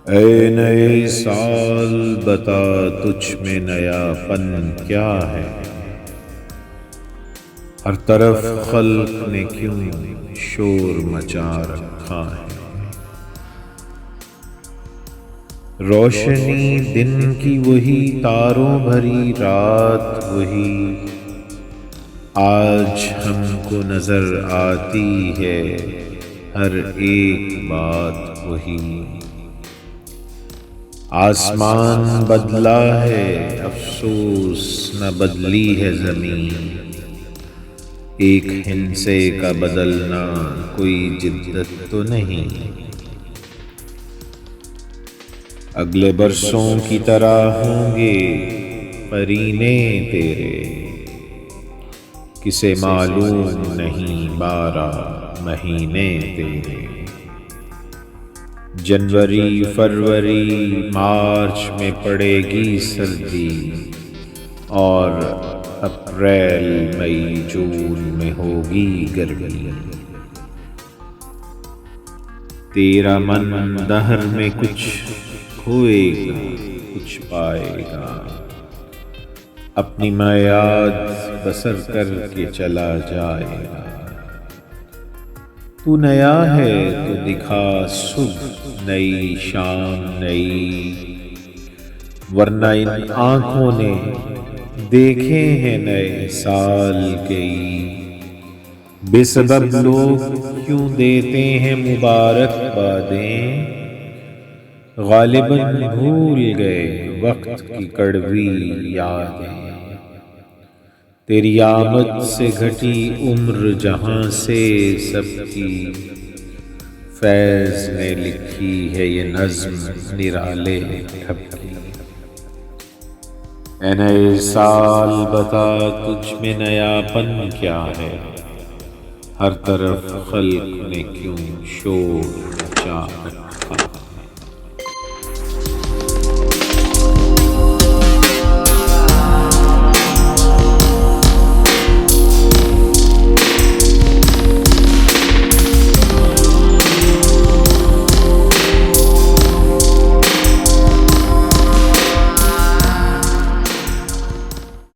ऐ नए साल बता तुझ में नयापन क्या है। हर तरफ खल्क ने क्यों शोर मचा रखा है। रोशनी दिन की वही, तारों भरी रात वही, आज हमको नजर आती है हर एक बात वही। आसमान बदला है अफसोस न बदली है जमीन, एक हिंसे का बदलना कोई जिद्दत तो नहीं। अगले बरसों की तरह होंगे करीने तेरे, किसे मालूम नहीं 12 महीने तेरे। जनवरी फरवरी मार्च में पड़ेगी सर्दी, और अप्रैल मई जून में होगी गर्मी। तेरा मन दहर में कुछ खोएगा कुछ पाएगा, अपनी मयाद बसर करके चला जाएगा। तू नया है तो दिखा सुबह नई शाम नई, वरना इन आंखों ने देखे हैं नए साल कई। बेसबब लोग क्यों देते हैं मुबारकबादें, गालिबन भूल गए वक्त की कड़वी यादें। तेरी आमद से घटी उम्र जहां से सबकी, फैज ने लिखी है ये नज्म निराले ठपकी। ऐ नए साल बता तुझ में नयापन क्या है, हर तरफ खल्क ने क्यों शोर मचा रखा।